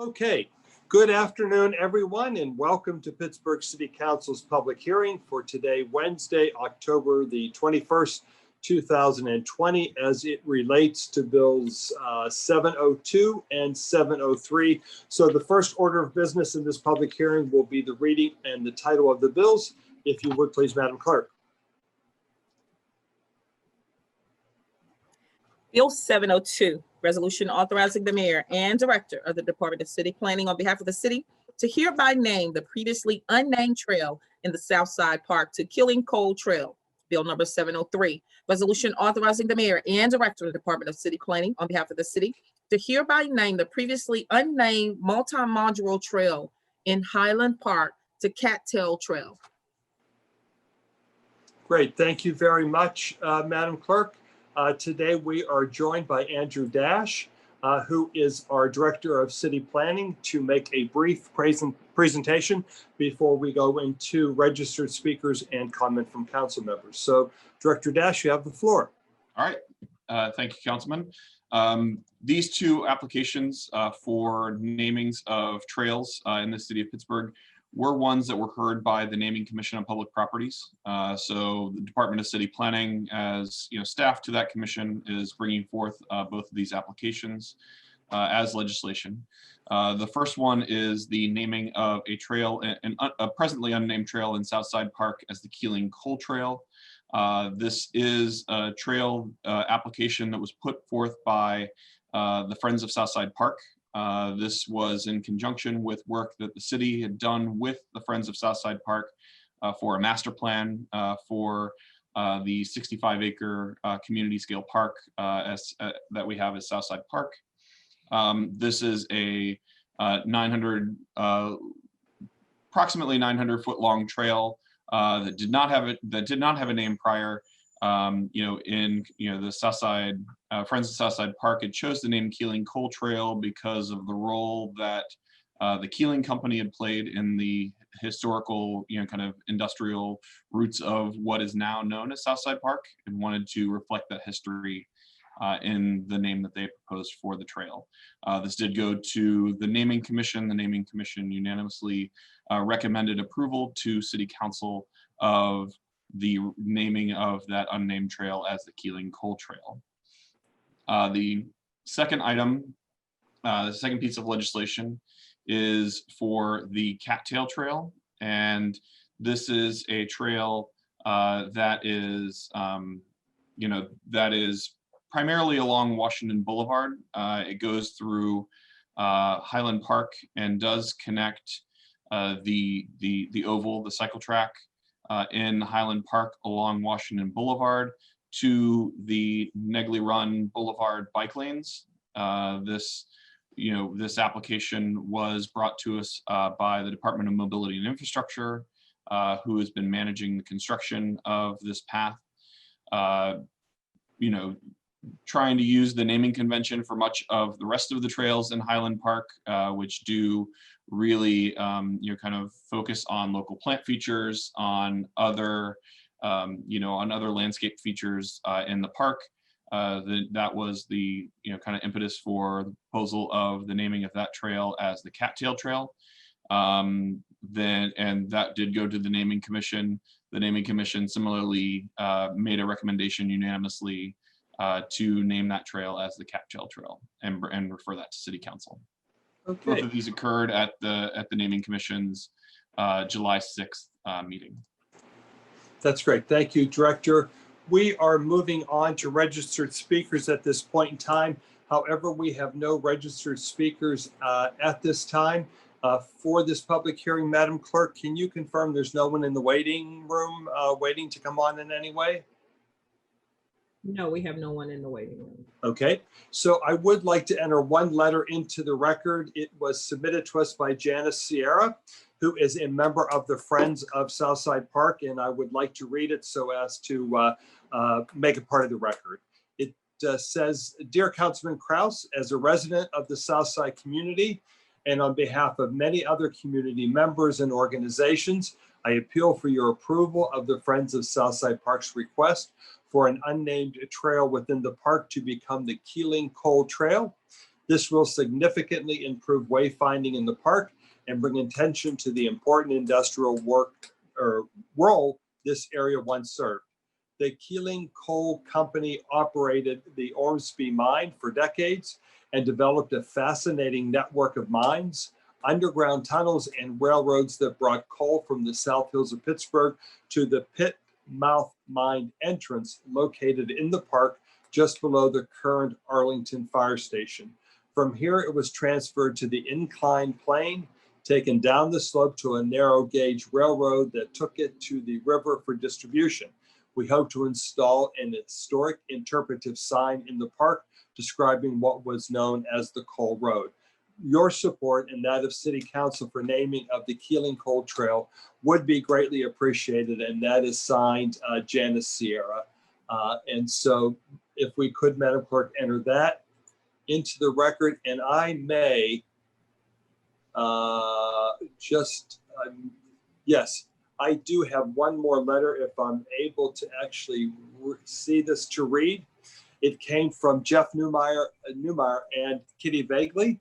Okay, good afternoon, everyone, and welcome to Pittsburgh City Council's public hearing for today, Wednesday, October the 21st, 2020, as it relates to bills 702 and 703. So the first order of business in this public hearing will be the reading and the title of the bills. If you would, please, Madam Clerk. Bill 702, resolution authorizing the mayor and director of the Department of City Planning on behalf of the city to hereby name the previously unnamed trail in the South Side Park to Killing Coal Trail. Bill number 703, resolution authorizing the mayor and director of the Department of City Planning on behalf of the city to hereby name the previously unnamed multi-modular trail in Highland Park to Cattail Trail. Great, thank you very much, Madam Clerk. Today we are joined by Andrew Dash, who is our Director of City Planning, to make a brief presentation before we go into registered speakers and comment from council members. So, Director Dash, you have the floor. All right, thank you, Councilman. These two applications for namings of trails in the city of Pittsburgh were ones that were heard by the Naming Commission on Public Properties. So the Department of City Planning, as staff to that commission, is bringing forth both of these applications as legislation. The first one is the naming of a trail, a presently unnamed trail in Southside Park as the Keeling Coal Trail. This is a trail application that was put forth by the Friends of Southside Park. This was in conjunction with work that the city had done with the Friends of Southside Park for a master plan for the 65-acre community scale park that we have at Southside Park. This is a approximately 900-foot long trail that did not have a name prior. In the Southside Friends of Southside Park, it chose the name Keeling Coal Trail because of the role that the Keeling Company had played in the historical, kind of industrial roots of what is now known as Southside Park, and wanted to reflect that history in the name that they proposed for the trail. This did go to the Naming Commission. The Naming Commission unanimously recommended approval to City Council of the naming of that unnamed trail as the Keeling Coal Trail. The second item, the second piece of legislation, is for the Cattail Trail, and this is a trail that is, that is primarily along Washington Boulevard. It goes through Highland Park and does connect the oval, the cycle track, in Highland Park along Washington Boulevard to the Negley Run Boulevard bike lanes. This application was brought to us by the Department of Mobility and Infrastructure, who has been managing the construction of this path. Trying to use the naming convention for much of the rest of the trails in Highland Park, which do really, kind of focus on local plant features, on other, on other landscape features in the park. That was the, kind of impetus for the proposal of the naming of that trail as the Cattail Trail. And that did go to the Naming Commission. The Naming Commission similarly made a recommendation unanimously to name that trail as the Cattail Trail and refer that to City Council. Okay. Both of these occurred at the Naming Commission's July 6th meeting. That's great. Thank you, Director. We are moving on to registered speakers at this point in time. However, we have no registered speakers at this time for this public hearing. Madam Clerk, can you confirm there's no one in the waiting room waiting to come on in any way? No, we have no one in the waiting room. Okay, so I would like to enter one letter into the record. It was submitted to us by Janice Sierra, who is a member of the Friends of Southside Park, and I would like to read it so as to make it part of the record. It says, "Dear Councilman Kraus, as a resident of the Southside community, and on behalf of many other community members and organizations, I appeal for your approval of the Friends of Southside Park's request for an unnamed trail within the park to become the Keeling Coal Trail. This will significantly improve wayfinding in the park and bring attention to the important industrial work or role this area once served. The Keeling Coal Company operated the Ormsby mine for decades and developed a fascinating network of mines, underground tunnels, and railroads that brought coal from the South Hills of Pittsburgh to the Pit Mouth Mine entrance located in the park just below the current Arlington Fire Station. From here, it was transferred to the inclined plane, taken down the slope to a narrow gauge railroad that took it to the river for distribution. We hope to install an historic interpretive sign in the park describing what was known as the Coal Road. Your support and that of City Council for naming of the Keeling Coal Trail would be greatly appreciated, and that is signed Janice Sierra. And so if we could, Madam Clerk, enter that into the record, and I may yes, I do have one more letter if I'm able to actually see this to read. It came from Jeff Newmeyer and Kitty Vagley.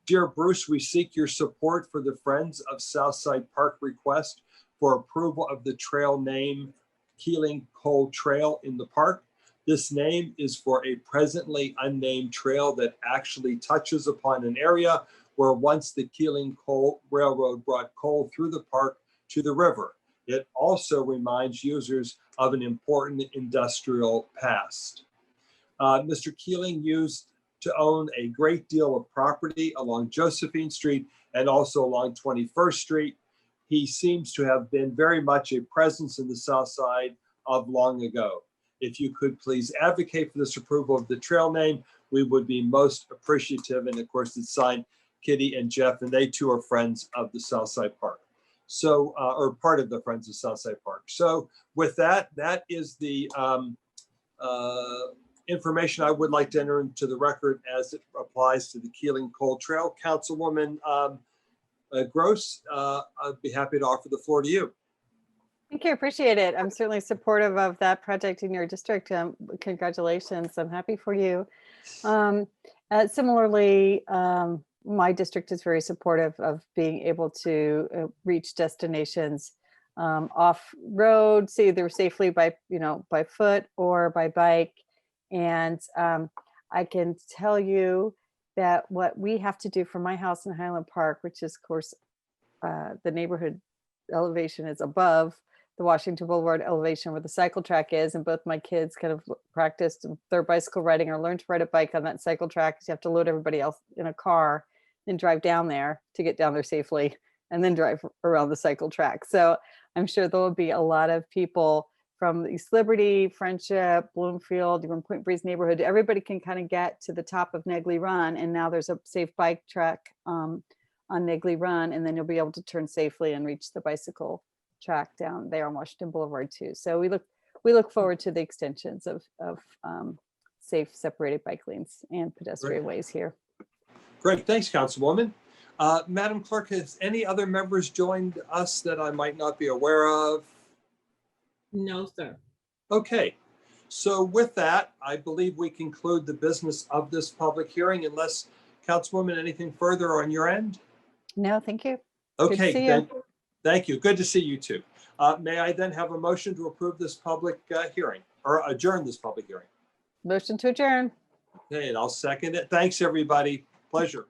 Dear Bruce, we seek your support for the Friends of Southside Park request for approval of the trail name Keeling Coal Trail in the park. This name is for a presently unnamed trail that actually touches upon an area where once the Keeling Coal Railroad brought coal through the park to the river. It also reminds users of an important industrial past. Mr. Keeling used to own a great deal of property along Josephine Street and also along 21st Street. He seems to have been very much a presence in the South Side of long ago. If you could please advocate for this approval of the trail name, we would be most appreciative. And of course, it's signed Kitty and Jeff, and they too are friends of the Southside Park. So, or part of the Friends of Southside Park. So with that, that is the information I would like to enter into the record as it applies to the Keeling Coal Trail. Councilwoman Gross, I'd be happy to offer the floor to you. Thank you, appreciate it. I'm certainly supportive of that project in your district. Congratulations, I'm happy for you. Similarly, my district is very supportive of being able to reach destinations off road, see either safely by foot or by bike. And I can tell you that what we have to do for my house in Highland Park, which is of course the neighborhood elevation is above the Washington Boulevard elevation where the cycle track is, and both my kids kind of practiced their bicycle riding or learned to ride a bike on that cycle track, because you have to load everybody else in a car and drive down there to get down there safely and then drive around the cycle track. So I'm sure there will be a lot of people from East Liberty, Friendship, Bloomfield, even Point Breeze neighborhood. Everybody can kind of get to the top of Negley Run, and now there's a safe bike track on Negley Run, and then you'll be able to turn safely and reach the bicycle track down there on Washington Boulevard too. So we look forward to the extensions of safe separated bike lanes and pedestrian ways here. Great, thanks, Councilwoman. Madam Clerk, has any other members joined us that I might not be aware of? No, sir. Okay, so with that, I believe we conclude the business of this public hearing, unless Councilwoman, anything further on your end? No, thank you. Okay, see you. Thank you. Good to see you too. May I then have a motion to approve this public hearing or adjourn this public hearing? Motion to adjourn. Okay, and I'll second it. Thanks, everybody. Pleasure.